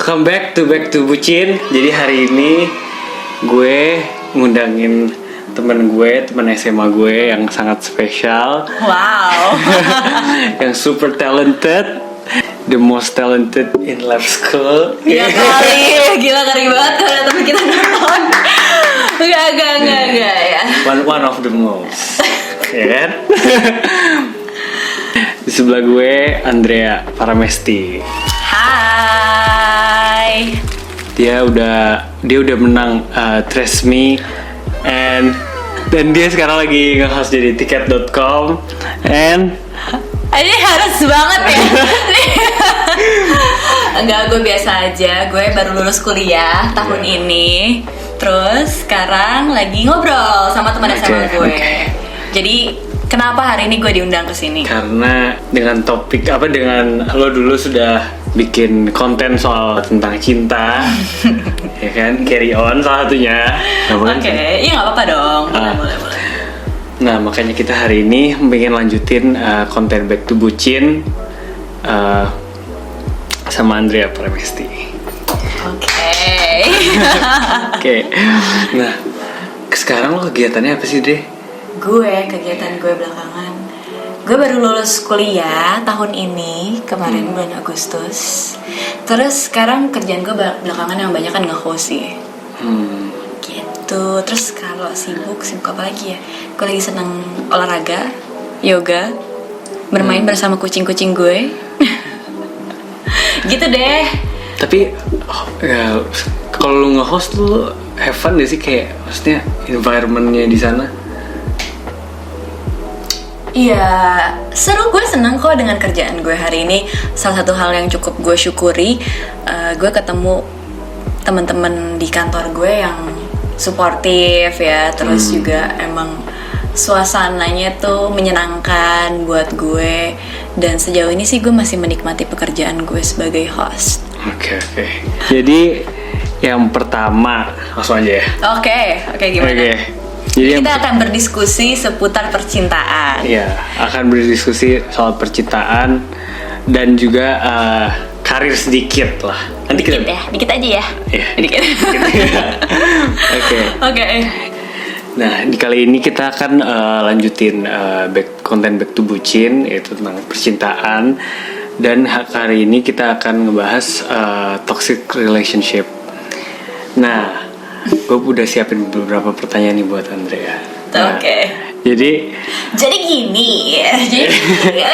Welcome back to Bucin. Jadi hari ini gue ngundangin teman SMA gue yang sangat spesial. Wow. Yang super talented, the most talented in lab school. Gila kali, gila keren banget kalau temen kita nonton. Enggak ya. One of the most. Ya kan? Di sebelah gue Andrea Paramesti. Hai. Dia udah menang Trust Me dan dia sekarang lagi nge-host jadi tiket.com and Ini harus banget ya. Enggak, gue biasa aja. Gue baru lulus kuliah tahun ini. Terus sekarang lagi ngobrol sama teman SMA gue. Jadi kenapa hari ini gue diundang ke sini? Karena dengan lo dulu sudah bikin konten soal tentang cinta, ya kan? Carry on salah satunya. Oke, iya nggak apa-apa dong. Boleh. Nah, makanya kita hari ini pengen lanjutin konten Back to Bucin sama Andrea Paramesti. Oke. Nah, sekarang lo kegiatannya apa sih, Dre? Kegiatan gue belakangan, gue baru lulus kuliah tahun ini kemarin bulan Agustus. Terus sekarang kerjaan gue belakangan yang banyak kan nge-host sih. Gitu. Terus kalau sibuk apa lagi ya? Gue lagi seneng olahraga, yoga, bermain bersama kucing-kucing gue. Gitu deh. Tapi ya, kalau lu nge-host lu have fun gak sih, kayak maksudnya environment-nya di sana? Iya, seru. Gue senang kok dengan kerjaan gue hari ini. Salah satu hal yang cukup gue syukuri, gue ketemu teman-teman di kantor gue yang suportif ya. Terus juga emang suasananya tuh menyenangkan buat gue. Dan sejauh ini sih gue masih menikmati pekerjaan gue sebagai host. Oke. Jadi yang pertama langsung aja ya. Oke, gimana? Oke. Jadi kita akan berdiskusi seputar percintaan. Iya, akan berdiskusi soal percintaan dan juga karir sedikit lah. Nanti dikit aja ya. Iya. Dikit. Oke. Nah, di kali ini kita akan lanjutin konten Back to Bucin, yaitu tentang percintaan. Dan hari ini kita akan ngebahas toxic relationship. Nah, gue udah siapin beberapa pertanyaan nih buat Andrea. Oke. Jadi gini,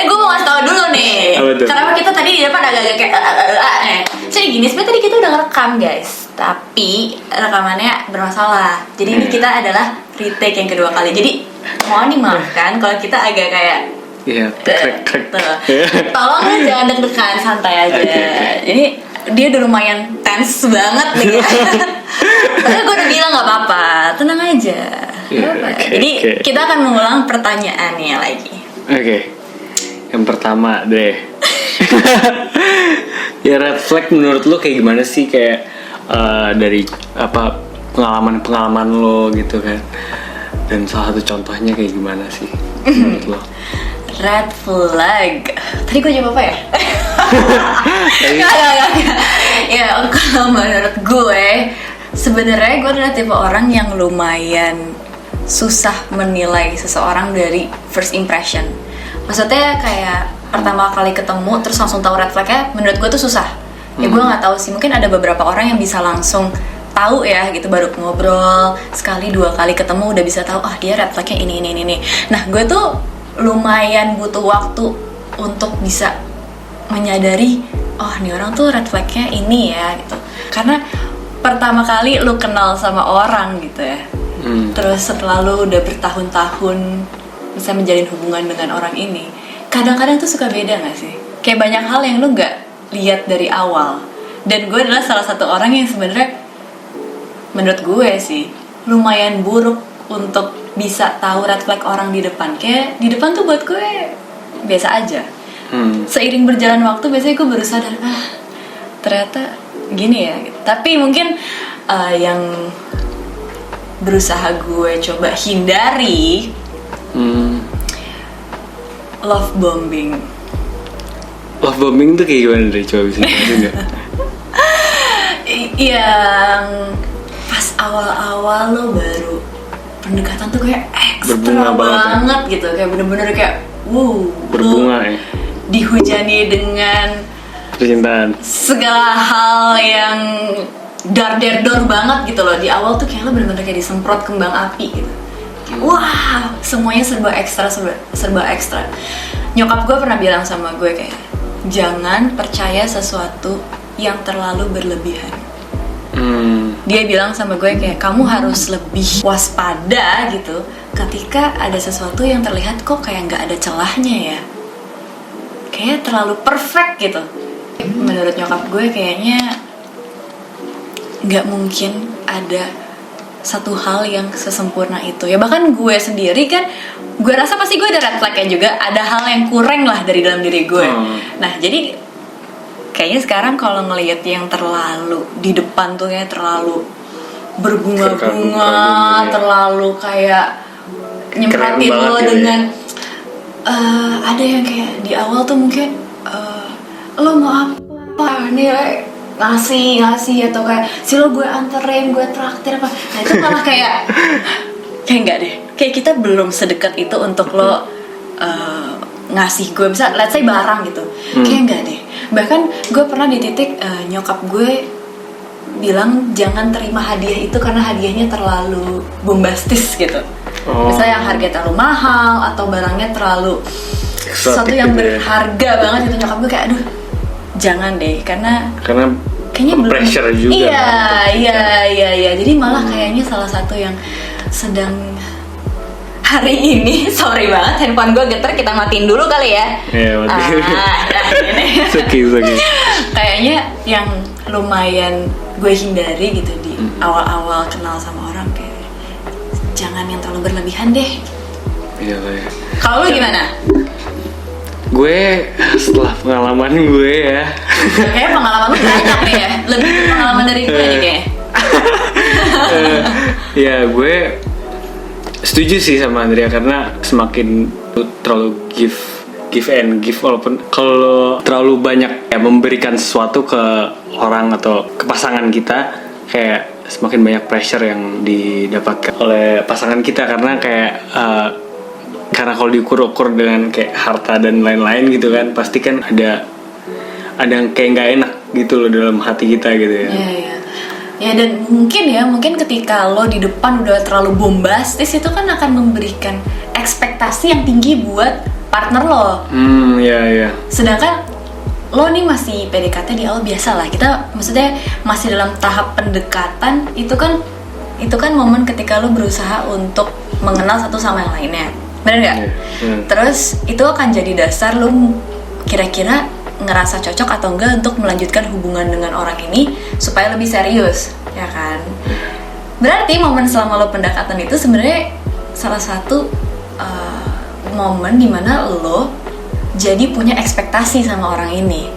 gue mau ngasih tau dulu nih. Karena kita tadi di depan agak-agak kayak jadi gini, sebenarnya tadi kita udah ngerekam guys, tapi rekamannya bermasalah. Jadi ini kita adalah retake yang kedua kali. Jadi mohon dimaafkan kalau kita agak kayak krek. Tolong jangan deg-degan, santai aja. Jadi dia udah lumayan tense banget nih. Padahal gue udah bilang gak apa-apa, tenang aja. Jadi kita akan mengulang pertanyaannya lagi. Oke. Yang pertama deh. Ya, red flag menurut lo kayak gimana sih? Kayak dari pengalaman lo gitu kan. Dan salah satu contohnya kayak gimana sih menurut lo? Red flag. Tadi gue jawab apa ya? Gak. Ya, kalau menurut gue, sebenarnya gue adalah tipe orang yang lumayan susah menilai seseorang dari first impression. Maksudnya kayak pertama kali ketemu terus langsung tahu red flagnya, menurut gue tuh susah. Ya gue nggak tahu sih, mungkin ada beberapa orang yang bisa langsung tahu ya gitu, baru ngobrol sekali dua kali ketemu udah bisa tahu dia red flagnya ini. Nah, gue tuh lumayan butuh waktu untuk bisa menyadari nih orang tuh red flagnya ini ya gitu. Karena pertama kali lu kenal sama orang gitu ya, terus setelah lu udah bertahun-tahun bisa menjalin hubungan dengan orang ini, kadang-kadang tuh suka beda gak sih? Kayak banyak hal yang lu gak lihat dari awal. Dan gue adalah salah satu orang yang sebenarnya menurut gue sih lumayan buruk untuk bisa tahu red flag orang di depan. Kayak di depan tuh buat gue biasa aja. Seiring berjalan waktu biasanya gue baru sadar ternyata gini ya gitu. Tapi mungkin yang berusaha gue coba hindari love bombing. Love bombing tuh kayak gimana deh, coba bisa jelasin nggak? yang pas awal-awal lo baru pendekatan tuh kayak ekstra Berbunga banget gitu, kayak bener-bener kayak berbunga lo ya, dihujani dengan percintaan. segala hal yang dar-der-dor banget gitu loh. Di awal tuh kayak lo bener-bener kayak disemprot kembang api gitu. Kayak, wow, semuanya serba ekstra. Nyokap gue pernah bilang sama gue kayak, jangan percaya sesuatu yang terlalu berlebihan. Dia bilang sama gue kayak, kamu harus lebih waspada gitu ketika ada sesuatu yang terlihat kok kayak nggak ada celahnya ya, kayak terlalu perfect gitu. Menurut nyokap gue kayaknya nggak mungkin ada satu hal yang sesempurna itu ya. Bahkan gue sendiri kan, gue rasa pasti gue ada red flag-nya juga, ada hal yang kurang lah dari dalam diri gue. Nah jadi kayaknya sekarang kalau ngelihat yang terlalu di depan tuh kayak terlalu berbunga-bunga, terlalu kayak nyemprotin lo dengan ada yang kayak di awal tuh mungkin lo mau apa nih, ngasih atau kayak si lo gue anterin, gue traktir apa. Nah itu malah kayak enggak deh, kayak kita belum sedekat itu untuk lo ngasih gue, bisa let's say barang gitu. Kayak enggak deh. Bahkan gue pernah di titik nyokap gue bilang jangan terima hadiah itu karena hadiahnya terlalu bombastis gitu. Misalnya yang harga terlalu mahal atau barangnya terlalu sesuatu yang berharga banget gitu. Nyokap gue kayak aduh jangan deh, karena kayaknya belum pressure juga. Iya. Jadi malah kayaknya salah satu yang sedang hari ini, sorry banget handphone gue getar, kita matiin dulu kali ya. Iya, matiin. Ini. Seki. Kayaknya yang lumayan gue hindari gitu di awal-awal kenal sama orang, kayak jangan yang terlalu berlebihan deh. Iya lah ya. Kalau lu gimana? Gue setelah pengalaman gue ya. Kayaknya pengalaman lu banyak nih ya, lebih pengalaman dari gue nih kayaknya. Ya gue setuju sih sama Andrea, karena semakin terlalu give and give, walaupun kalau terlalu banyak ya memberikan sesuatu ke orang atau ke pasangan kita, kayak semakin banyak pressure yang didapatkan oleh pasangan kita, karena kayak karena kalau diukur-ukur dengan kayak harta dan lain-lain gitu kan, pasti kan ada yang kayak nggak enak gitu loh dalam hati kita gitu ya. Iya. Ya dan mungkin ketika lo di depan udah terlalu bombastis, itu kan akan memberikan ekspektasi yang tinggi buat partner lo. Iya. Sedangkan lo nih masih PDKT di awal, biasa lah kita, maksudnya masih dalam tahap pendekatan, itu kan momen ketika lo berusaha untuk mengenal satu sama yang lainnya, bener nggak? Terus itu akan jadi dasar lo kira-kira ngerasa cocok atau enggak untuk melanjutkan hubungan dengan orang ini supaya lebih serius, ya kan? Berarti momen selama lo pendekatan itu sebenarnya salah satu momen dimana lo jadi punya ekspektasi sama orang ini.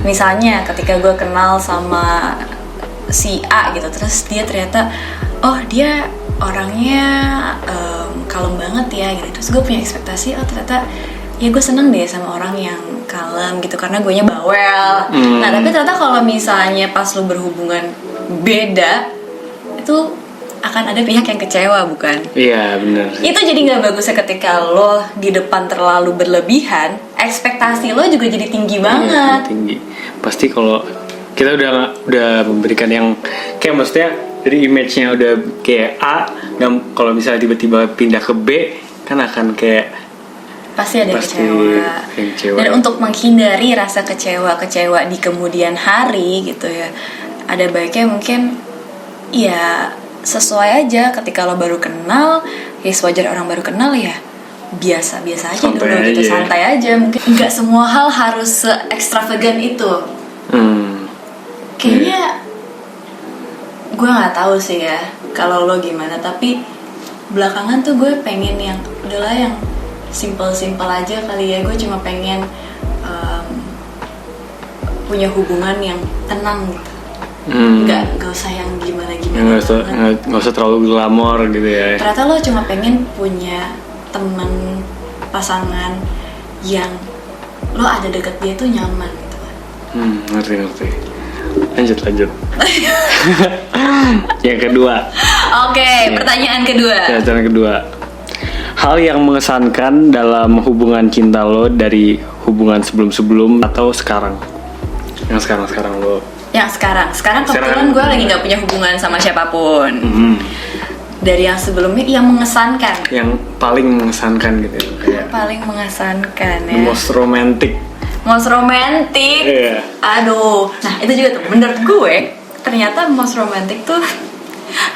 Misalnya ketika gue kenal sama si A gitu, terus dia ternyata dia orangnya kalem banget ya gitu. Terus gue punya ekspektasi, ternyata ya gue seneng deh sama orang yang kalem gitu karena gue nya bawel. Nah tapi ternyata kalau misalnya pas lo berhubungan beda, itu akan ada pihak yang kecewa, bukan? Iya benar. Itu jadi nggak bagusnya ketika lo di depan terlalu berlebihan, ekspektasi lo juga jadi tinggi banget. Tinggi. Pasti kalau kita udah memberikan yang kayak, maksudnya dari image-nya udah kayak A, dan kalau misalnya tiba-tiba pindah ke B, kan akan kayak pasti ada kecewa. Dan untuk menghindari rasa kecewa di kemudian hari gitu ya, ada baiknya mungkin ya sesuai aja ketika lo baru kenal, ya sewajar orang baru kenal ya biasa aja santai dulu aja. Gitu, santai aja. Mungkin nggak semua hal harus se-extravagant itu. Kayaknya gue nggak tahu sih ya kalau lo gimana, tapi belakangan tuh gue pengen yang udahlah yang simple aja kali ya. Gue cuma pengen punya hubungan yang tenang gitu. Nggak usah yang gimana nggak usah terlalu glamor gitu ya. Ternyata lo cuma pengen punya temen pasangan yang lo ada deket dia tuh nyaman gitu kan. Ngerti. Lanjut. Yang kedua. Oke, pertanyaan kedua. Pertanyaan kedua. Hal yang mengesankan dalam hubungan cinta lo dari hubungan sebelum-sebelum atau sekarang? Yang sekarang lo. Yang sekarang kebetulan gue lagi nggak punya hubungan sama siapapun. Dari yang sebelumnya yang mengesankan. Yang paling mengesankan gitu. Kayak Paling mengesankan the ya. most romantic. Most romantic. Iya. Aduh. Nah itu juga tuh menurut gue ternyata most romantic tuh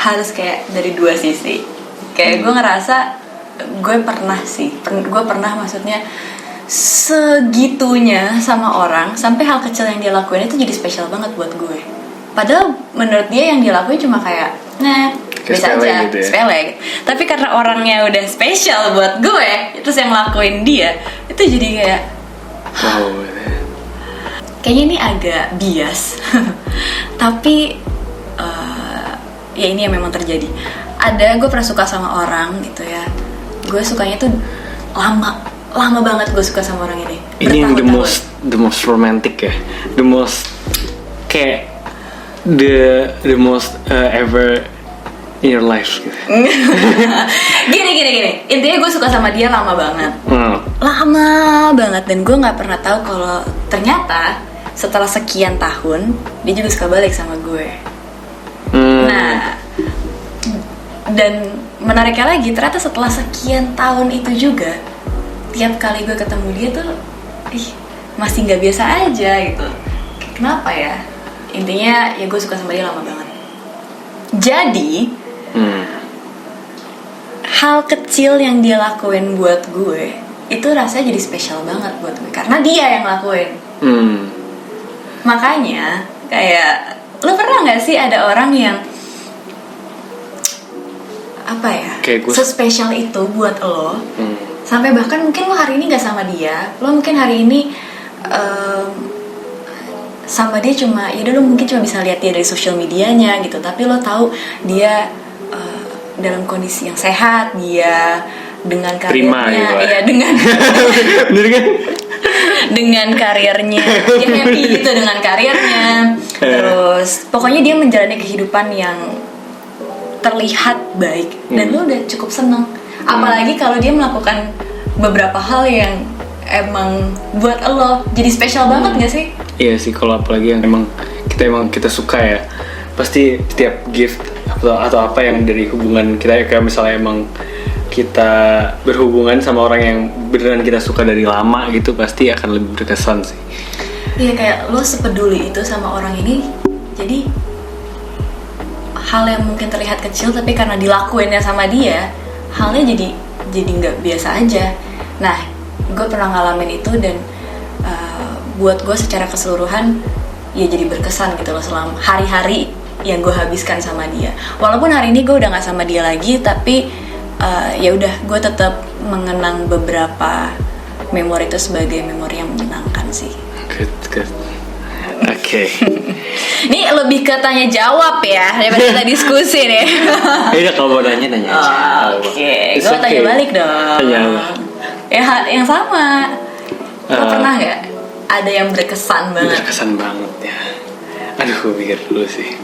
harus kayak dari dua sisi. Kayak gue ngerasa gue pernah maksudnya segitunya sama orang sampai hal kecil yang dia lakuin itu jadi spesial banget buat gue. Padahal menurut dia yang dia lakuin cuma kayak biasa aja, gitu ya? sepele. Tapi karena orangnya udah spesial buat gue, terus yang lakuin dia itu jadi kayak Wow. kayaknya ini agak bias. Tapi ya ini yang memang terjadi. Gue pernah suka sama orang gitu ya. Gue sukanya tuh lama banget gue suka sama orang ini. Ini yang the most romantic ya. The most kayak the most ever in your life gitu. Gini. Intinya gue suka sama dia lama banget. Lama banget dan gue nggak pernah tahu kalau ternyata setelah sekian tahun dia juga suka balik sama gue. Nah, dan menariknya lagi ternyata setelah sekian tahun itu juga tiap kali gue ketemu dia tuh masih nggak biasa aja gitu. Kenapa ya? Intinya ya gue suka sama dia lama banget. Jadi hal kecil yang dia lakuin buat gue itu rasanya jadi spesial banget buat gue karena dia yang lakuin. Makanya kayak lo pernah nggak sih ada orang yang apa ya sespesial itu buat lo sampai bahkan mungkin lo hari ini nggak sama dia, lo mungkin hari ini sama dia cuma ya lo mungkin cuma bisa lihat dia dari sosial medianya gitu, tapi lo tahu dia dalam kondisi yang sehat, dia dengan karirnya, gitu ya dengan dengan karirnya dia happy gitu dengan karirnya, terus pokoknya dia menjalani kehidupan yang terlihat baik dan lo udah cukup seneng. Apalagi kalau dia melakukan beberapa hal yang emang buat lo jadi spesial banget nggak sih? Iya sih, kalau apalagi yang emang kita suka ya, pasti setiap gift atau apa yang dari hubungan kita, kayak misalnya emang kita berhubungan sama orang yang beneran kita suka dari lama gitu, pasti akan lebih berkesan sih. Iya, kayak lo sepeduli itu sama orang ini, jadi hal yang mungkin terlihat kecil tapi karena dilakuinnya sama dia, halnya jadi nggak biasa aja. Nah, gue pernah ngalamin itu dan buat gue secara keseluruhan ya jadi berkesan gitu loh selama hari-hari yang gue habiskan sama dia. Walaupun hari ini gue udah nggak sama dia lagi, tapi ya udah gue tetap mengenang beberapa memori itu sebagai memori yang menyenangkan sih. Good. Oke. Ini lebih ke tanya jawab ya daripada kita diskusi nih. Iya, kalau mau nanya aja. Oke, gue tanya balik dong. Tanya apa? Ya yang sama. Lo pernah nggak ada yang berkesan banget? Berkesan banget ya. Aduh, gue pikir dulu sih.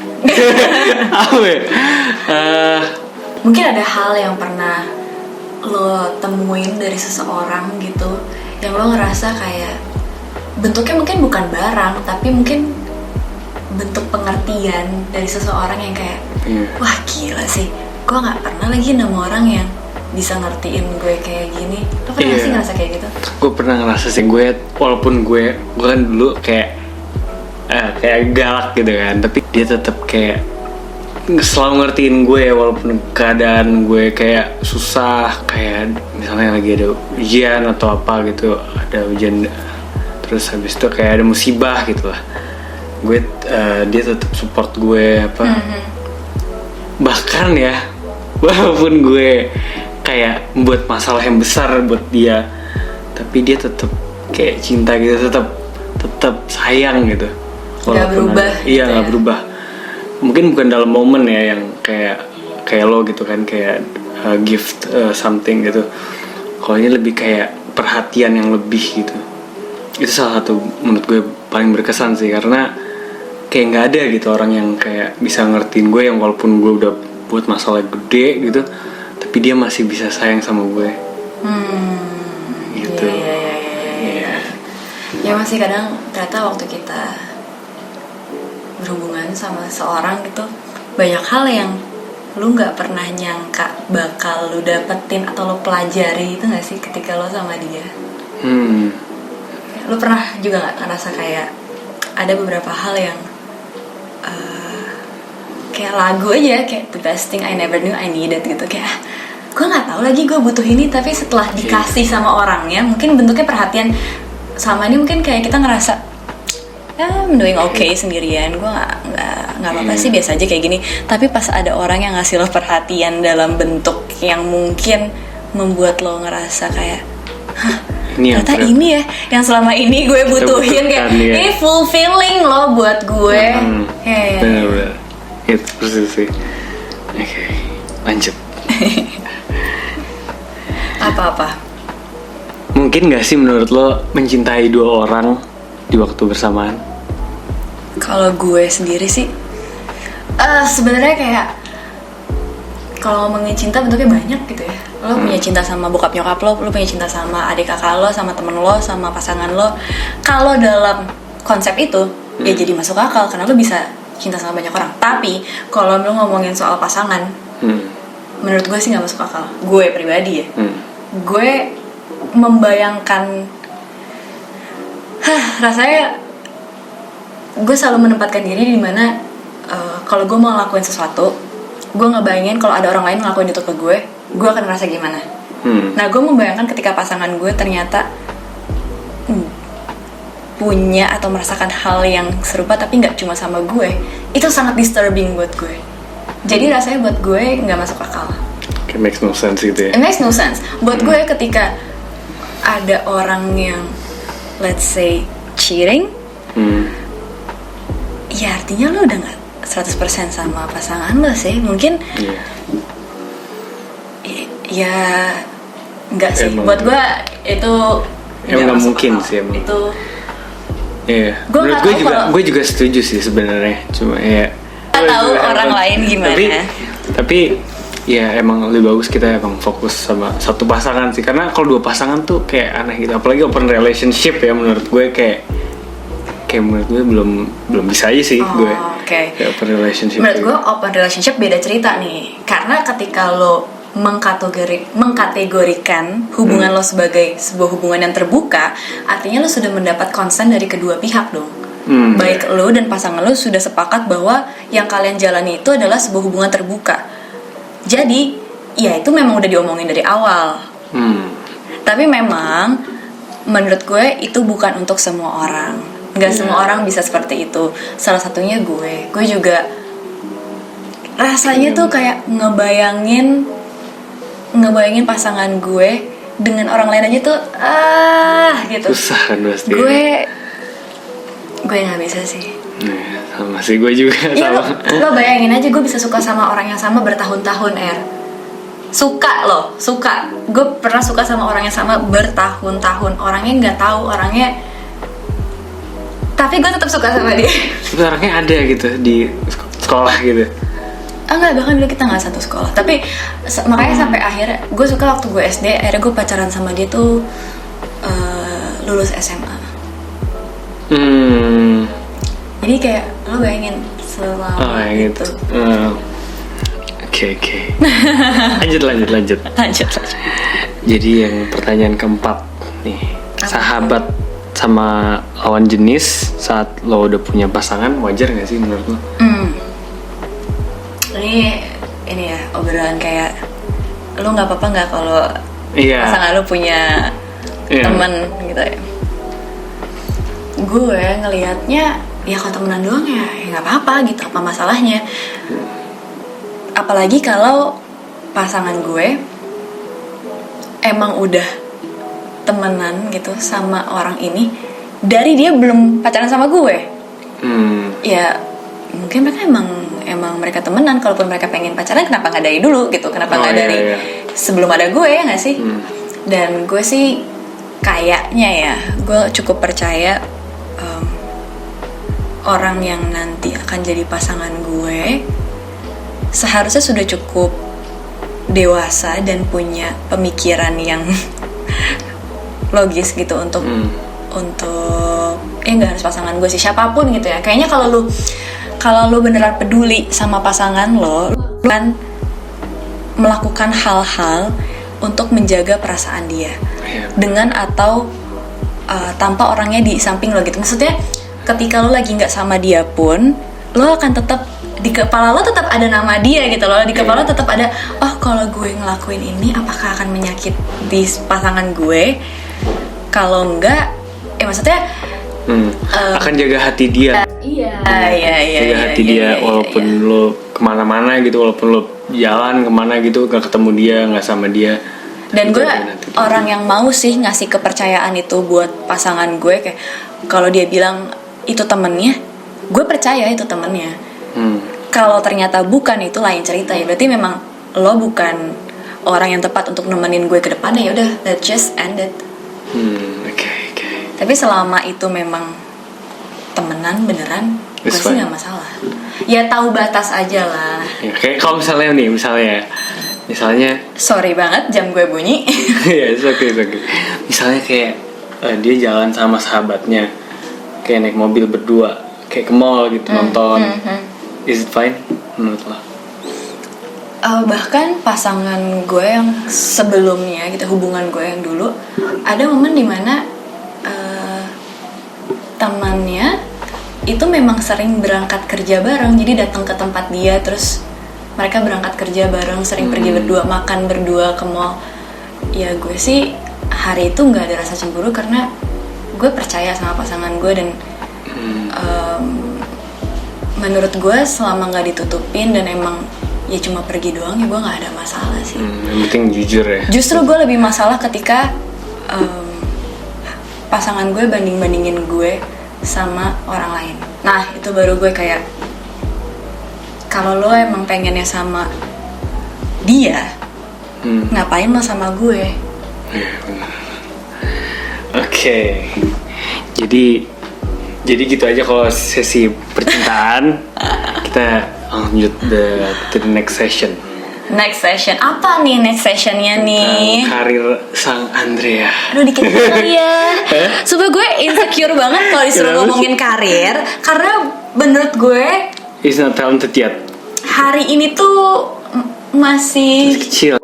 Apa ya? Mungkin ada hal yang pernah lo temuin dari seseorang gitu, yang lo ngerasa kayak bentuknya mungkin bukan barang, tapi mungkin bentuk pengertian dari seseorang yang kayak wah gila sih, gue nggak pernah lagi nemu orang yang bisa ngertiin gue kayak gini. Lo pernah sih ngerasa kayak gitu? Gue pernah ngerasa sih, walaupun gue kan dulu kayak galak gitu kan, tapi dia tetap kayak selalu ngertiin gue walaupun keadaan gue kayak susah, kayak misalnya lagi ada ujian atau apa gitu, ada ujian terus habis itu kayak ada musibah gitu lah, dia tetap support gue apa. Bahkan ya walaupun gue kayak membuat masalah yang besar buat dia, tapi dia tetap kayak cinta gitu, tetap sayang gitu. Gak berubah gitu. Iya, gak berubah. Mungkin bukan dalam momen ya yang kayak lo gitu kan, kayak gift something gitu. Kalau ini lebih kayak perhatian yang lebih gitu. Itu salah satu menurut gue paling berkesan sih, karena kayak nggak ada gitu orang yang kayak bisa ngertiin gue, yang walaupun gue udah buat masalah gede gitu, tapi dia masih bisa sayang sama gue. Gitu. Iya. Ya masih kadang ternyata waktu kita berhubungan sama seorang gitu, banyak hal yang lu nggak pernah nyangka bakal lu dapetin atau lu pelajari itu nggak sih ketika lu sama dia. Lu pernah juga nggak ngerasa kayak ada beberapa hal yang kayak lagu aja, kayak the best thing I never knew I needed gitu, kayak gue nggak tahu lagi gue butuh ini, tapi setelah dikasih sama orangnya mungkin bentuknya perhatian. Sama ini mungkin kayak kita ngerasa I'm doing okay sendirian, gue nggak apa-apa sih, biasa aja kayak gini. Tapi pas ada orang yang ngasih lo perhatian dalam bentuk yang mungkin membuat lo ngerasa kayak, hah, ternyata ini ya yang selama ini gue butuhin, kayak ini fulfilling lo buat gue. Bener-bener itu persis sih. Oke, lanjut. Apa-apa? Mungkin gak sih menurut lo mencintai dua orang di waktu bersamaan? Kalau gue sendiri sih sebenarnya kayak kalau ngomongin cinta bentuknya banyak gitu ya. Lo punya cinta sama bokap nyokap lo punya cinta sama adik kakak lo, sama temen lo, sama pasangan lo. Kalau dalam konsep itu ya jadi masuk akal karena lo bisa cinta sama banyak orang. Tapi kalau lo ngomongin soal pasangan, menurut gue sih nggak masuk akal. Gue pribadi ya, gue membayangkan, rasanya gue selalu menempatkan diri di mana kalau gue mau ngelakuin sesuatu, gue ngebayangin kalau ada orang lain ngelakuin itu ke gue akan ngerasa gimana. Nah, gue membayangkan ketika pasangan gue ternyata punya atau merasakan hal yang serupa tapi nggak cuma sama gue, itu sangat disturbing buat gue. Jadi rasanya buat gue nggak masuk akal. It makes no sense gitu ya. It makes no sense. Buat gue ketika ada orang yang let's say cheating, ya artinya lo udah gak 100% sama pasangan lo sih. Mungkin ya enggak sih. Emang, buat gue itu emang gak mungkin akal sih emang. Itu menurut gue juga setuju sih sebenarnya. Cuma ya gak tahu orang lain gimana. Tapi ya emang lebih bagus kita emang fokus sama satu pasangan sih, karena kalau dua pasangan tuh kayak aneh gitu, apalagi open relationship ya. Menurut gue kayak menurut gue belum bisa aja sih. Gue kayak open relationship. Menurut gue open relationship beda cerita nih, karena ketika lo mengkategorikan hubungan lo sebagai sebuah hubungan yang terbuka, artinya lo sudah mendapat konsen dari kedua pihak dong. Baik lo dan pasangan lo sudah sepakat bahwa yang kalian jalani itu adalah sebuah hubungan terbuka. Jadi, ya itu memang udah diomongin dari awal. Tapi memang, menurut gue itu bukan untuk semua orang. Gak semua orang bisa seperti itu. Salah satunya gue juga rasanya tuh kayak ngebayangin pasangan gue dengan orang lain aja tuh gitu. Susah kan pasti. Gue nggak bisa sih. Sama sih, gue juga sama. Lo bayangin aja gue bisa suka sama orang yang sama bertahun-tahun, suka. Gue pernah suka sama orang yang sama bertahun-tahun. Orangnya nggak tahu orangnya, tapi gue tetap suka sama dia. Tapi orangnya ada gitu di sekolah gitu. Enggak, bahkan dulu kita nggak satu sekolah. Tapi makanya sampai akhirnya gue suka waktu gue SD. Akhirnya gue pacaran sama dia tuh lulus SMA. Jadi kayak lo bayangin selama itu. Oke. Lanjut. Jadi yang pertanyaan keempat nih, sahabat sama lawan jenis saat lo udah punya pasangan, wajar nggak sih menurut lo? Ini ya obrolan kayak lo nggak apa-apa nggak kalau pasangan lo punya teman gitu ya. Gue ngelihatnya ya kalau temenan doang ya nggak apa-apa gitu, apa masalahnya. Apalagi kalau pasangan gue emang udah temenan gitu sama orang ini dari dia belum pacaran sama gue. Ya mungkin mereka emang mereka temenan. Kalaupun mereka pengen pacaran, kenapa nggak dari dulu gitu, kenapa nggak dari sebelum ada gue, ya nggak sih? Dan gue sih kayaknya ya gue cukup percaya orang yang nanti akan jadi pasangan gue seharusnya sudah cukup dewasa dan punya pemikiran yang logis gitu untuk nggak harus pasangan gue sih, siapapun gitu ya. Kayaknya kalau lu beneran peduli sama pasangan lo kan melakukan hal-hal untuk menjaga perasaan dia dengan atau tanpa orangnya di samping lo gitu. Maksudnya ketika lo lagi nggak sama dia pun lo akan tetap di kepala lo tetap ada nama dia gitu loh, di kepala lo tetap ada, oh kalau gue ngelakuin ini apakah akan menyakiti pasangan gue, kalau enggak maksudnya akan jaga hati dia. Iya. Jaga hati dia walaupun lo kemana-mana gitu, walaupun lo jalan kemana gitu gak ketemu dia, gak sama dia. Dan gue orang yang mau sih ngasih kepercayaan itu buat pasangan gue, kayak kalau dia bilang itu temennya, gue percaya itu temennya. Kalau ternyata bukan, itu lain cerita ya. Berarti memang lo bukan orang yang tepat untuk nemenin gue ke depannya. Ya udah, let's just end it. Okay. Tapi selama itu memang temenan beneran, gue sih nggak masalah. Ya tahu batas aja lah. Ya, kayak kalau misalnya sorry banget jam gue bunyi. Ya, it's okay. Misalnya kayak dia jalan sama sahabatnya, kayak naik mobil berdua, kayak ke mall gitu nonton. Is it fine menurut lo? Bahkan pasangan gue yang sebelumnya gitu, hubungan gue yang dulu, ada momen dimana temannya itu memang sering berangkat kerja bareng, jadi datang ke tempat dia, terus mereka berangkat kerja bareng, sering pergi berdua, makan berdua ke mall. Ya gue sih hari itu nggak ada rasa cemburu karena gue percaya sama pasangan gue, dan menurut gue selama nggak ditutupin dan emang ya cuma pergi doang, ya gue nggak ada masalah sih. Yang penting jujur ya. Justru gue lebih masalah ketika pasangan gue bandingin gue sama orang lain. Nah itu baru gue kayak, kalau lo emang pengennya sama dia, ngapain lo sama gue? Iya benar. Oke. Jadi gitu aja kalau sesi percintaan. Kita lanjut to the next session. Next session apa nih? Next sessionnya nih karir sang Andrea. Aduh dikit kali ya. Supaya gue insecure banget kalau disuruh ngomongin karir, karena menurut gue he's not talented yet. Hari ini tuh masih kecil.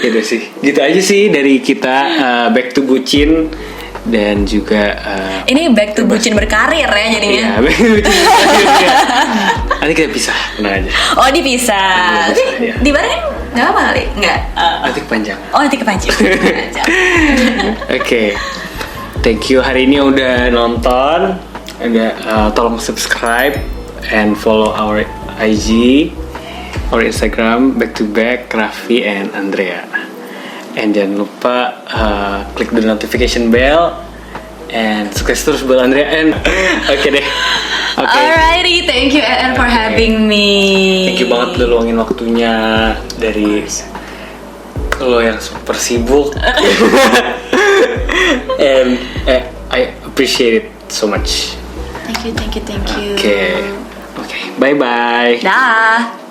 Gitu sih. Gitu aja sih dari kita, back to bucin. Dan juga ini back to bucin berkarir ya jadinya. Iya, back to bucin berkarir. Nanti kita pisah, tenang aja. Oh dipisah. Tapi ya. di bareng nggak apa kali? Nggak. Nanti kepanjang. Oh nanti kepanjang. Oke. Thank you hari ini udah nonton. Tolong subscribe and follow our IG, our Instagram, back to back Raffi and Andrea. And jangan lupa klik the notification bell. And sukses terus buat Andrea. And oke deh. Alrighty, thank you for having me. Thank you banget udah luangin waktunya dari lo yang super sibuk. And I appreciate it so much. Thank you. Oke. Bye bye. Dah.